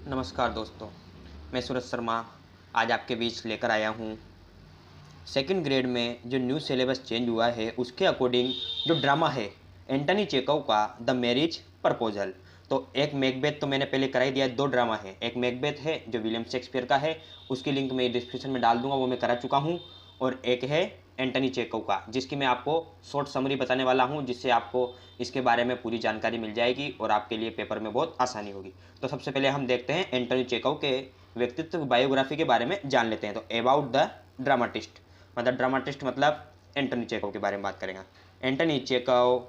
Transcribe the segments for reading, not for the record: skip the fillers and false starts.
नमस्कार दोस्तों, मैं सूरज शर्मा आज आपके बीच लेकर आया हूँ। सेकंड ग्रेड में जो न्यू सिलेबस चेंज हुआ है उसके अकॉर्डिंग जो ड्रामा है एंटनी चेखव का द मैरिज प्रपोजल। तो एक मैकबेथ तो मैंने पहले करा ही दिया, दो ड्रामा है। एक मैकबेथ है जो विलियम शेक्सपियर का है, उसकी लिंक मैं डिस्क्रिप्शन में डाल दूंगा, वो मैं करा चुका हूँ। और एक है एंटनी चेखव का, जिसकी मैं आपको शॉर्ट समरी बताने वाला हूँ, जिससे आपको इसके बारे में पूरी जानकारी मिल जाएगी और आपके लिए पेपर में बहुत आसानी होगी। तो सबसे पहले हम देखते हैं एंटनी चेखव के व्यक्तित्व बायोग्राफी के बारे में जान लेते हैं। तो अबाउट द ड्रामाटिस्ट, मतलब ड्रामाटिस्ट मतलब एंटनी चेखव के बारे में बात करेंगे। Antony Chekhov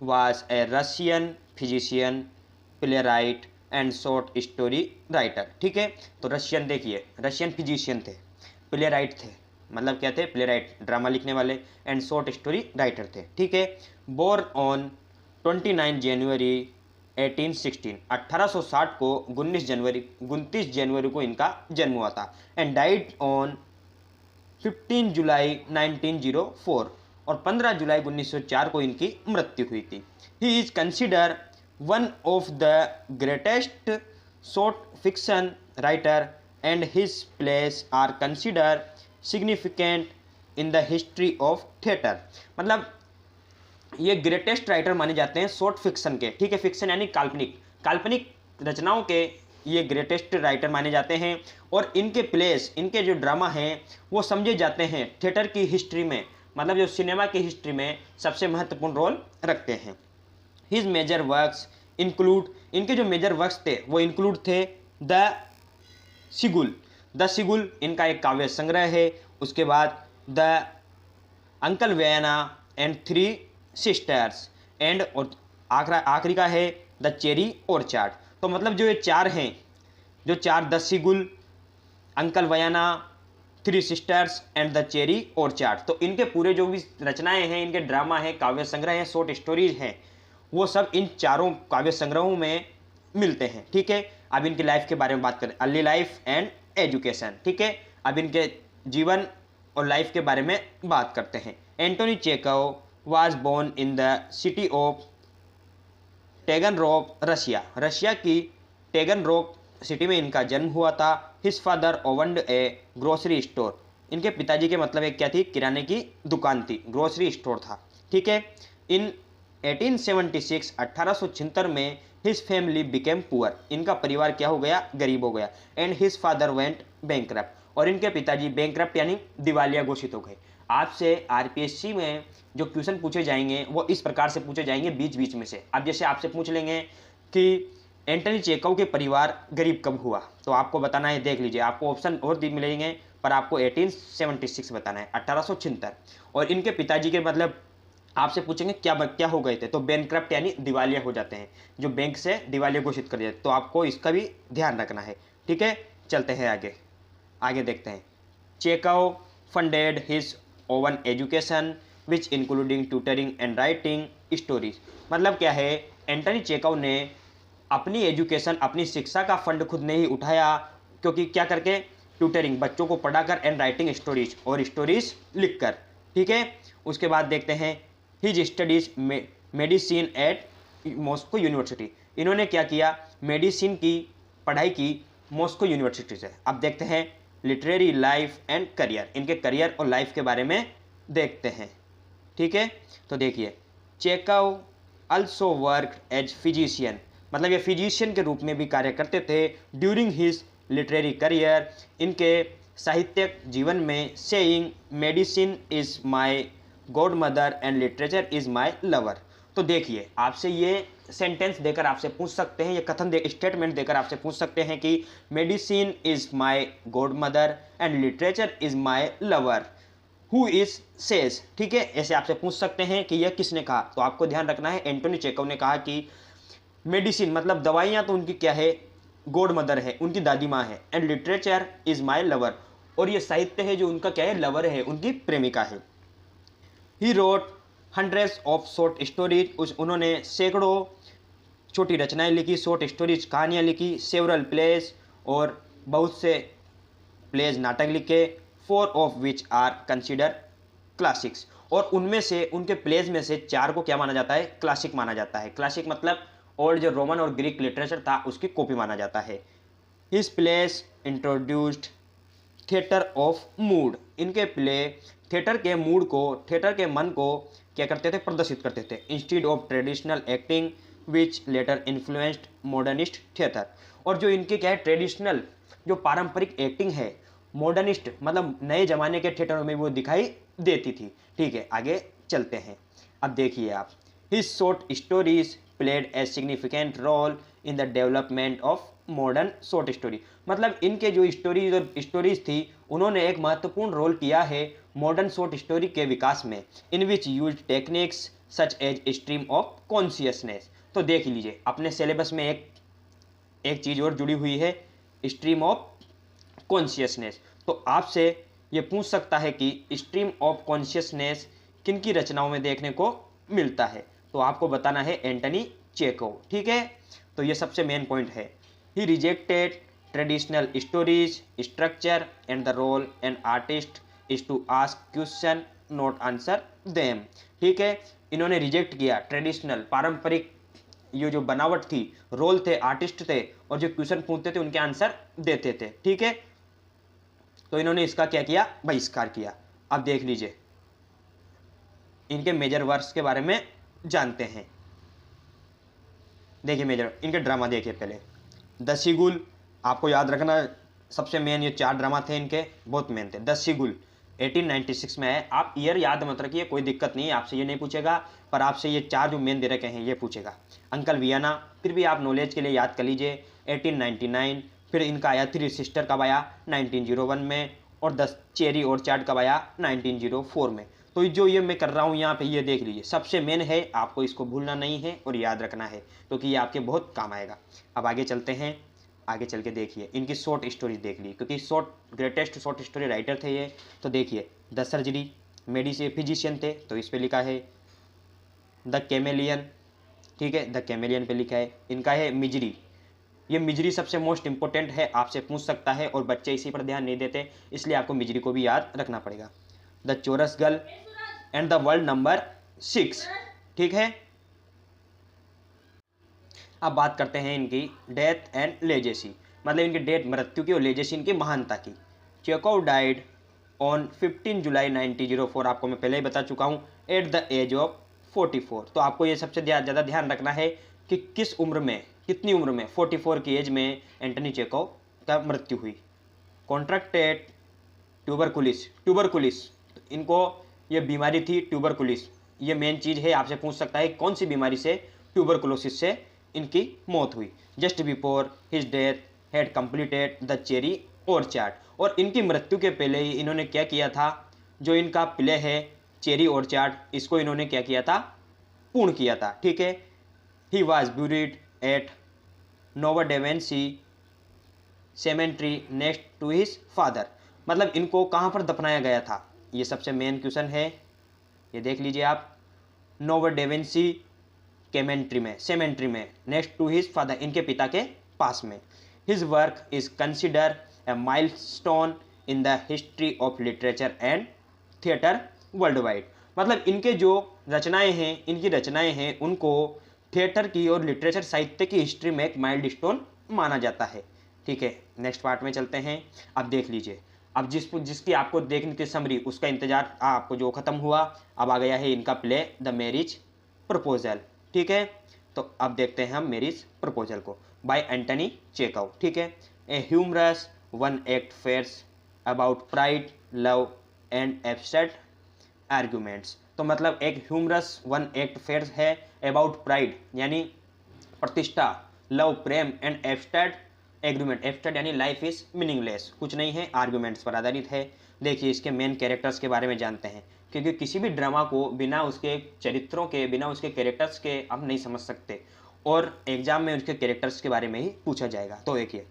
was a Russian physician, playwright and short story writer. ठीक है, तो रशियन देखिए, रशियन फिजिशियन थे, प्लेराइट थे, मतलब क्या थे, प्लेराइट ड्रामा लिखने वाले, एंड शॉर्ट स्टोरी राइटर थे। ठीक है, बोर्न ऑन 29 जनवरी 1816, 1860 को 29 जनवरी को इनका जन्म हुआ था। एंड डाइड ऑन 15 जुलाई 1904, और 15 जुलाई 1904 को इनकी मृत्यु हुई थी। He is consider one of the greatest short fiction writer and his plays are consider significant in the history of theatre. मतलब ये ग्रेटेस्ट राइटर माने जाते हैं शॉर्ट फिक्शन के। ठीक है, फिक्शन यानी काल्पनिक, काल्पनिक रचनाओं के ये ग्रेटेस्ट राइटर माने जाते हैं। और इनके प्लेस, इनके जो ड्रामा हैं वो समझे जाते हैं थिएटर की हिस्ट्री में, मतलब जो सिनेमा की हिस्ट्री में सबसे महत्वपूर्ण रोल रखते हैं। हिज मेजर वर्क्स इंक्लूड, इनके जो मेजर वर्क्स थे वो इंक्लूड थे द सिगुल, द सिगुल इनका एक काव्य संग्रह है। उसके बाद the uncle Vanya and three sisters, and और आखिरी का है द चेरी ऑर्चार्ड। तो मतलब जो ये चार हैं, जो चार, the seagull, uncle Vanya, three sisters and the cherry orchard, तो इनके पूरे जो भी रचनाएं हैं, इनके ड्रामा है, काव्य संग्रह हैं, शॉर्ट स्टोरीज हैं, वो सब इन चारों काव्य संग्रहों में मिलते हैं। ठीक है, अब इनकी लाइफ के बारे में बात करें, अर्ली लाइफ एंड एजुकेशन। ठीक है, अब इनके जीवन और लाइफ के बारे में बात करते हैं। Antony Chekhov was born in the city of Taganrog, Russia, Russia की टेगनरोग सिटी में इनका जन्म हुआ था। His father owned a grocery store, इनके पिताजी के मतलब एक क्या थी, किराने की दुकान थी, ग्रोसरी स्टोर था। ठीक है, इन 1876, 1876 में हिज फैमिली बिकेम पुअर, इनका परिवार क्या हो गया, गरीब हो गया। And his father went bankrupt, और इनके पिताजी बैंकरप्ट यानी दिवालिया घोषित हो गए। आपसे आरपीएससी में जो क्वेश्चन पूछे जाएंगे वो इस प्रकार से पूछे जाएंगे बीच बीच में से। अब जैसे आपसे पूछ लेंगे कि एंटनी चेखव के परिवार गरीब कब हुआ, तो आपको बताना है, देख लीजिए, आपको ऑप्शन और मिलेंगे, पर आपको 1876 बताना है, 1876। और इनके पिताजी के मतलब आपसे पूछेंगे क्या हो गए थे, तो बैंकरप्ट यानी दिवालिया हो जाते हैं, जो बैंक से दिवालिया घोषित कर दिया, तो आपको इसका भी ध्यान रखना है। ठीक है, चलते हैं आगे देखते हैं। Chekhov funded his oven education which including tutoring and writing stories. मतलब क्या है, एंटनी चेखव ने अपनी एजुकेशन, अपनी शिक्षा का फंड खुद ने ही उठाया, क्योंकि क्या करके, ट्यूटरिंग, बच्चों को पढ़ाकर, एंड राइटिंग स्टोरीज, और स्टोरीज लिखकर। ठीक है, उसके बाद देखते हैं his studies medicine eight Moscow university, इन्होंने क्या किया, मेडिसिन की पढ़ाई की मॉस्को यूनिवर्सिटी से। अब देखते हैं लिटरेरी लाइफ एंड करियर, इनके करियर और लाइफ के बारे में देखते हैं। ठीक है, तो देखिए, Chekhov also work as physician, मतलब ये फिजिशियन के रूप में भी कार्य करते थे ड्यूरिंग हिज लिटरेरी करियर, इनके साहित्यिक जीवन में, saying medicine is my God mother and literature is my lover. तो देखिए, आपसे ये सेंटेंस देकर आपसे पूछ सकते हैं, ये कथन स्टेटमेंट देकर आपसे पूछ सकते हैं कि medicine is my God mother and literature is my lover, who is says. ठीक है, ऐसे आपसे पूछ सकते हैं कि यह किसने कहा, तो आपको ध्यान रखना है, एंटनी चेखव ने कहा कि मेडिसिन मतलब दवाइयाँ तो उनकी क्या है, गॉड मदर है, उनकी दादी माँ है, and literature is my lover, और ये साहित्य है जो उनका क्या है, लवर है, उनकी प्रेमिका है। He wrote hundreds of short stories, उन्होंने सैकड़ों छोटी रचनाएं लिखी, शॉर्ट स्टोरीज, कहानियाँ लिखी, सेवरल प्लेज, और बहुत से प्लेज, नाटक लिखे, four of which are consider classics, और उनमें से, उनके प्लेज में से चार को क्या माना जाता है, क्लासिक माना जाता है। क्लासिक मतलब ओल्ड जो रोमन और ग्रीक लिटरेचर था उसकी कॉपी माना जाता है। His plays introduced theatre of mood. इनके प्ले थिएटर के मूड को, थिएटर के मन को क्या करते थे, प्रदर्शित करते थे। Instead of traditional acting which later influenced modernist theatre. और जो इनके क्या है, ट्रेडिशनल जो पारंपरिक एक्टिंग है, मॉडर्निस्ट मतलब नए जमाने के थिएटरों में वो दिखाई देती थी। ठीक है, आगे चलते हैं। अब देखिए आप, his short stories played a significant role in the development of modern short story. मतलब इनके जो स्टोरीज थी, उन्होंने एक महत्वपूर्ण रोल किया है मॉडर्न शॉर्ट स्टोरी के विकास में। In which use techniques such as stream of consciousness. तो देख लीजिए, अपने सिलेबस में एक चीज़ और जुड़ी हुई है, स्ट्रीम ऑफ कॉन्शियसनेस। तो आपसे ये पूछ सकता है कि स्ट्रीम ऑफ कॉन्शियसनेस किन की रचनाओं में देखने को मिलता है, तो आपको बताना है एंटनी चेकोव। ठीक है, तो ये सबसे मेन पॉइंट है। He rejected traditional stories structure and the role an artist is to ask question not answer them. ठीक है, इन्होंने रिजेक्ट किया ट्रेडिशनल पारंपरिक ये जो बनावट थी, रोल थे, आर्टिस्ट थे, और जो क्वेश्चन पूछते थे उनके आंसर देते थे। ठीक है, तो इन्होंने इसका क्या किया, बहिष्कार किया। अब देख लीजिए, इनके मेजर वर्क्स के बारे में जानते हैं। देखिए मेजर, इनके ड्रामा देखिए पहले। द सिगुल, आपको याद रखना सबसे मेन ये 4 ड्रामा थे इनके, बहुत मेन थे। द सिगुल 1896 में है। आप ईयर याद मत रखिए, कोई दिक्कत नहीं है, आपसे ये नहीं पूछेगा, पर आपसे ये 4 जो मेन दे रखे हैं ये पूछेगा। अंकल वियना, फिर भी आप नॉलेज के लिए याद कर लीजिए, 1899। फिर इनका आया थ्री सिस्टर कब आया, 1901 में। और द चेरी और चाट कब आया, 1904 में। तो जो ये मैं कर रहा हूँ यहाँ पे, ये देख लीजिए, सबसे मेन है, आपको इसको भूलना नहीं है और याद रखना है, क्योंकि ये आपके बहुत काम आएगा। अब आगे चलते हैं, आगे चल के देखिए इनकी शॉर्ट स्टोरीज देख ली, क्योंकि ग्रेटेस्ट शॉर्ट स्टोरी राइटर थे ये। तो देखिए, द सर्जरी, फिजिशियन थे, तो इस पे लिखा है द कैमेलियन। ठीक है, द कैमेलियन पे लिखा है। इनका है मिजरी, ये मिजरी सबसे मोस्ट इंपॉर्टेंट है, आपसे पूछ सकता है, और बच्चे इसी पर ध्यान नहीं देते, इसलिए आपको मिजरी को भी याद रखना पड़ेगा। The chorus girl and the world number 6। ठीक है, अब बात करते हैं इनकी डेथ एंड लेजेसी, मतलब इनकी डेथ मृत्यु की और लेजेसी इनकी महानता की। चेकोव डाइड ऑन 15 जुलाई 1904, आपको मैं पहले ही बता चुका हूँ, एट द एज ऑफ 44। तो आपको ये सबसे ज़्यादा ध्यान रखना है कि किस उम्र में, कितनी उम्र में, 44 की एज में एंटनी चेकोव का मृत्यु हुई। कॉन्ट्रैक्टेड ट्यूबरकुलिस, इनको ये बीमारी थी ट्यूबरकुलिस, ये मेन चीज़ है, आपसे पूछ सकता है कौन सी बीमारी से, ट्यूबरकुलोसिस से इनकी मौत हुई। Just before his death had completed the cherry और चाट। और इनकी मृत्यु के पहले ही इन्होंने क्या किया था, जो इनका प्ले है चेरी और चाट, इसको इन्होंने क्या किया था, पूर्ण किया था। ठीक है, he was buried at Novodevichy cemetery next to his father. मतलब इनको कहाँ पर दफनाया गया था, ये सबसे मेन क्वेश्चन है, ये देख लीजिए आप। नोवाडेवेंसी सेमेंट्री में नेक्स्ट टू हिज फादर, इनके पिता के पास में। His work is consider a milestone in the history of literature and theatre world wide. मतलब इनके जो रचनाएं हैं, इनकी रचनाएं हैं, उनको थिएटर की और लिटरेचर साहित्य की हिस्ट्री में एक माइलस्टोन माना जाता है। ठीक है, नेक्स्ट पार्ट में चलते हैं। अब देख लीजिए, अब जिसकी आपको देखने की समरी, उसका इंतजार आपको जो खत्म हुआ, अब आ गया है इनका प्ले द मैरिज प्रपोजल। ठीक है, तो अब देखते हैं हम मैरिज प्रपोजल को, बाय एंटनी चेकोव। ठीक है, a humorous one act farce about pride, love and abstract arguments. तो मतलब एक ह्यूमरस वन एक्ट फेयर्स है अबाउट प्राइड यानी प्रतिष्ठा, लव प्रेम, एंड एब्स्ट्रैक्ट एग्रीमेंट, एब्स्ट्रैक्ट यानी लाइफ इज मीनिंगलेस, कुछ नहीं है, आर्ग्यूमेंट्स पर आधारित है। देखिए इसके मेन कैरेक्टर्स के बारे में जानते हैं, क्योंकि किसी भी ड्रामा को बिना उसके चरित्रों के, बिना उसके कैरेक्टर्स के हम नहीं समझ सकते, और एग्जाम में उसके कैरेक्टर्स के बारे में ही पूछा जाएगा। तो देखिए,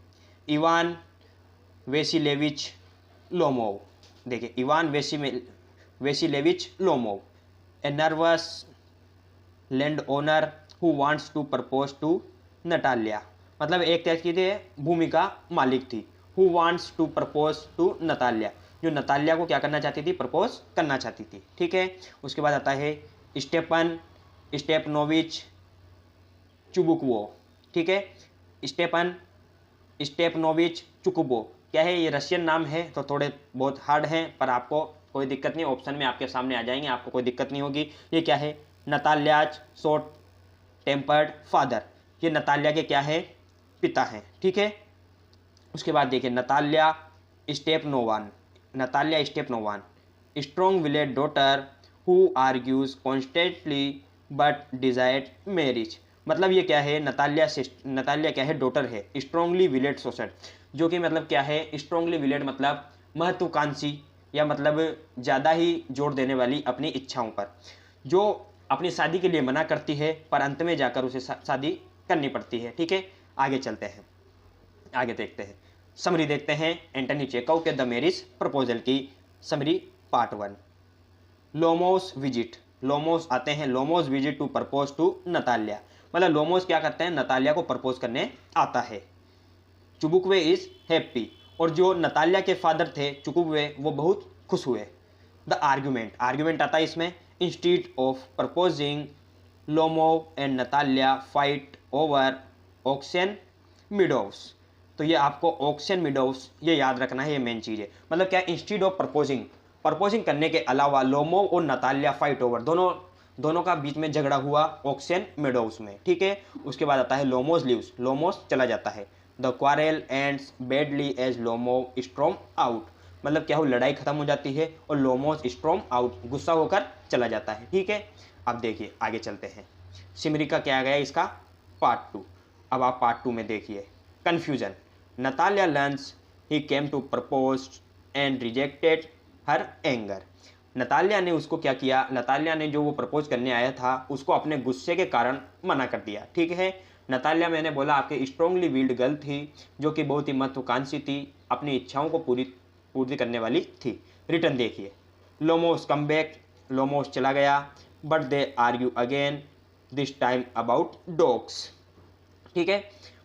इवान वेसिलेविच लोमोव, देखिए Ivan Vasilevich Lomov, a nervous land owner who wants to propose to Natalia. मतलब एक तरह की भूमिका मालिक थी, who wants to propose to Natalia, जो नतालिया को क्या करना चाहती थी, प्रपोज करना चाहती थी। ठीक है, उसके बाद आता है स्टेपनोविच चुबुकवो। ठीक है, स्टेपन स्टेपनोविच चुकुबो। क्या है, ये रशियन नाम है तो थोड़े बहुत हार्ड हैं, पर आपको कोई दिक्कत नहीं, ऑप्शन में आपके सामने आ जाएंगे, आपको कोई दिक्कत नहीं होगी। ये क्या है, नताल्याज शॉर्ट टेम्पर्ड फादर। ये नताल्या के क्या है, पिता हैं, ठीक है। उसके बाद देखिए Natalya Stepanovna, Natalya Stepanovna, strong willed daughter who argues constantly but desired marriage. मतलब ये क्या है, नताल्या क्या है, डॉटर है, स्ट्रॉन्गली विलेड सोसेट, जो कि मतलब क्या है, स्ट्रॉन्गली विलेड मतलब महत्वाकांक्षी, या मतलब ज़्यादा ही जोर देने वाली अपनी इच्छाओं पर, जो अपनी शादी के लिए मना करती है पर अंत में जाकर उसे शादी करनी पड़ती है, ठीक है। आगे चलते हैं, आगे देखते हैं, समरी देखते हैं एंटनी चेकोव के द मैरिज प्रपोजल की summary part 1। Lomov visit, Lomov आते हैं, Lomov visit to propose to Natalya, मतलब लोमोस क्या करते हैं, नताल्या को प्रपोज करने आता है। चुबुकवे इज हैप्पी, और जो नताल्या के फादर थे चुबुकवे, वो बहुत खुश हुए। द आर्ग्यूमेंट, आर्ग्यूमेंट आता है इसमें, instead of proposing Lomov and Natalya fight over oxen meadows. तो ये आपको ऑक्सन मिडोव्स ये याद रखना है, ये मेन चीज़ है। मतलब क्या, इंस्टीड ऑफ प्रपोजिंग करने के अलावा लोमोव और नताल्या फाइट ओवर, दोनों का बीच में झगड़ा हुआ ऑक्सन मेडोव्स में, ठीक है। उसके बाद आता है लोमोस लीव्स, लोमोस चला जाता है। The quarrel ends badly as Lomov storm out, मतलब क्या हो, लड़ाई खत्म हो जाती है और लोमोस स्ट्रॉम आउट, गुस्सा होकर चला जाता है, ठीक है। अब देखिए आगे चलते हैं, सिमरी का क्या गया इसका पार्ट 2। अब आप पार्ट 2 में देखिए, confusion, Natalya learns he came to propose and rejected her anger. Natalya ने उसको क्या किया, नताल्या ने जो वो प्रपोज करने आया था उसको अपने गुस्से के कारण मना कर दिया, ठीक है। नताल्या, मैंने बोला आपके स्ट्रॉन्गली विल्ड गर्ल थी, जो कि बहुत ही महत्वाकांक्षी थी, अपनी इच्छाओं को पूरी करने वाली थी। रिटर्न देखिए, लोमोस कम बैक, लोमोस चला गया, but they argue again, this time about dogs, ठीक है।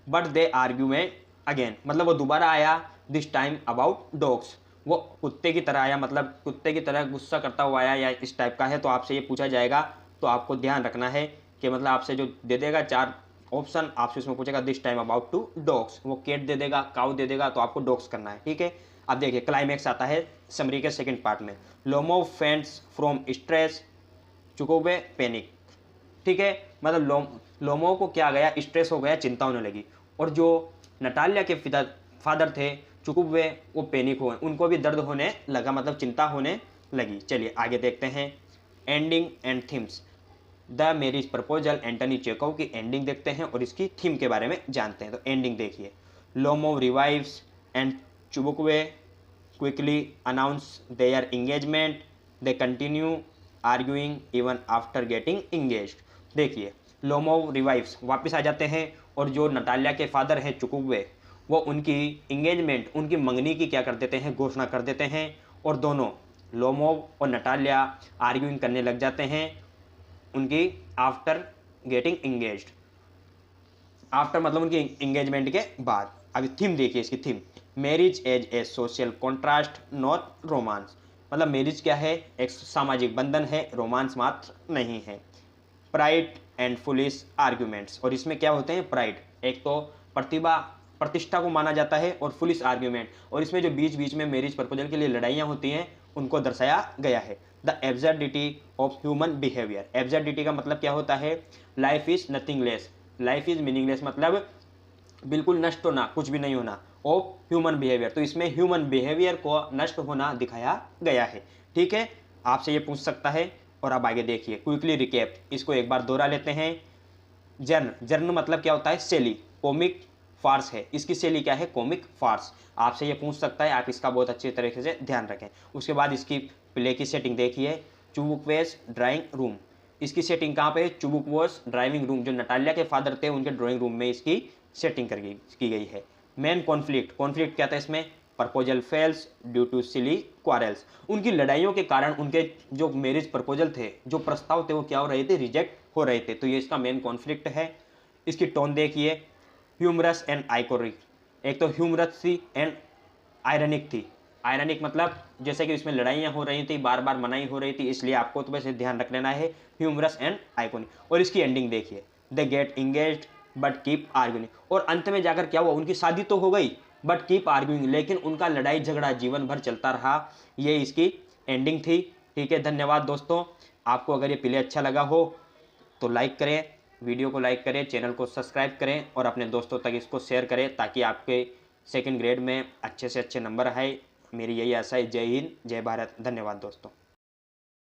बट दे आर्ग्यू में अगेन, मतलब वो दोबारा आया, दिस टाइम अबाउट डॉग्स, वो कुत्ते की तरह आया, मतलब कुत्ते की तरह गुस्सा करता हुआ आया, या इस टाइप का है। तो आपसे ये पूछा जाएगा, तो आपको ध्यान रखना है कि मतलब आपसे जो दे देगा 4 ऑप्शन, आपसे उसमें पूछेगा this time about two dogs, वो कैट दे देगा, काउ दे देगा, तो आपको डॉग्स करना है, ठीक है। अब देखिए क्लाइमैक्स आता है समरी के सेकंड पार्ट में, Lomov faints from stress, Chubukov panic, ठीक है। मतलब लोमोव को क्या गया, स्ट्रेस हो गया, चिंता होने लगी, और जो नटाल्या के फादर थे चुकुबवे, वो पैनिक हुए, उनको भी दर्द होने लगा, मतलब चिंता होने लगी। चलिए आगे देखते हैं, ending and themes, the marriage proposal, Antony Chekhov की एंडिंग देखते हैं और इसकी थीम के बारे में जानते हैं। तो एंडिंग देखिए, Lomov revives and Chubukov quickly announce their engagement, they continue arguing even after getting engaged. देखिए लोमोव रिवाइव्स, वापस आ जाते हैं, और जो नटाल्या के फादर हैं चुकुबवे, वो उनकी इंगेजमेंट, उनकी मंगनी की क्या कर देते हैं, घोषणा कर देते हैं, और दोनों लोमोव और नटाल्या आर्ग्यूइंग करने लग जाते हैं उनकी आफ्टर गेटिंग इंगेज्ड, आफ्टर मतलब उनकी इंगेजमेंट के बाद। अभी थीम देखिए इसकी theme, marriage as a social contrast not romance, मतलब मैरिज क्या है, एक सामाजिक बंधन है, रोमांस मात्र नहीं है। प्राइड एंड फुलिश आर्ग्यूमेंट्स, और इसमें क्या होते हैं, प्राइड, एक तो प्रतिष्ठा को माना जाता है, और फुलिश आर्ग्यूमेंट, और इसमें जो बीच बीच में मैरिज प्रपोजल के लिए लड़ाइयाँ होती हैं उनको दर्शाया गया है। The absurdity of human behaviour, absurdity का मतलब क्या होता है, life is nothingless, life is meaningless, मतलब बिल्कुल नष्ट होना, कुछ भी नहीं होना, ऑफ ह्यूमन बिहेवियर, तो इसमें ह्यूमन बिहेवियर को नष्ट होना दिखाया गया है, ठीक है। आपसे ये पूछ सकता है। और अब आगे देखिए, क्विकली रिकैप, इसको एक बार दोहरा लेते हैं। जर्न मतलब क्या होता है, शैली, कॉमिक फार्स है, इसकी शैली क्या है, कॉमिक फार्स, आपसे ये पूछ सकता है, आप इसका बहुत अच्छे तरीके से ध्यान रखें। उसके बाद इसकी प्ले की सेटिंग देखिए, चुबुकवेस ड्राइंग रूम, इसकी सेटिंग कहाँ पे, चुबुकवेस ड्राइविंग रूम, जो नटाल्या के फादर थे उनके ड्राइंग रूम में इसकी सेटिंग की गई है। मेन कॉन्फ्लिक्ट, कॉन्फ्लिक्ट क्या था इसमें, proposal fails due to silly quarrels, उनकी लड़ाइयों के कारण उनके जो मैरिज प्रपोजल थे, जो प्रस्ताव थे, वो क्या हो रहे थे, रिजेक्ट हो रहे थे, तो ये इसका मेन कॉन्फ्लिक्ट है। इसकी टोन देखिए, ह्यूमरस एंड आइकोरिक, एक तो ह्यूमरस थी एंड आयरनिक थी। आयरनिक मतलब जैसे कि इसमें लड़ाइयाँ हो रही थी, बार बार मनाई हो रही थी, इसलिए आपको तो वैसे ध्यान रख लेना है, ह्यूमरस एंड आइकोनिक। और इसकी एंडिंग देखिए, they get engaged but keep arguing. और अंत में जाकर क्या हुआ, उनकी शादी तो हो गई बट कीप आर्ग्यूइंग, लेकिन उनका लड़ाई झगड़ा जीवन भर चलता रहा। ये इसकी एंडिंग थी। ठीक है, धन्यवाद दोस्तों। आपको अगर ये प्ले अच्छा लगा हो तो लाइक करें, वीडियो को लाइक करें, चैनल को सब्सक्राइब करें और अपने दोस्तों तक इसको शेयर करें ताकि आपके सेकंड ग्रेड में अच्छे से अच्छे नंबर आए। मेरी यही आशा है। जय हिंद, जय भारत। धन्यवाद दोस्तों।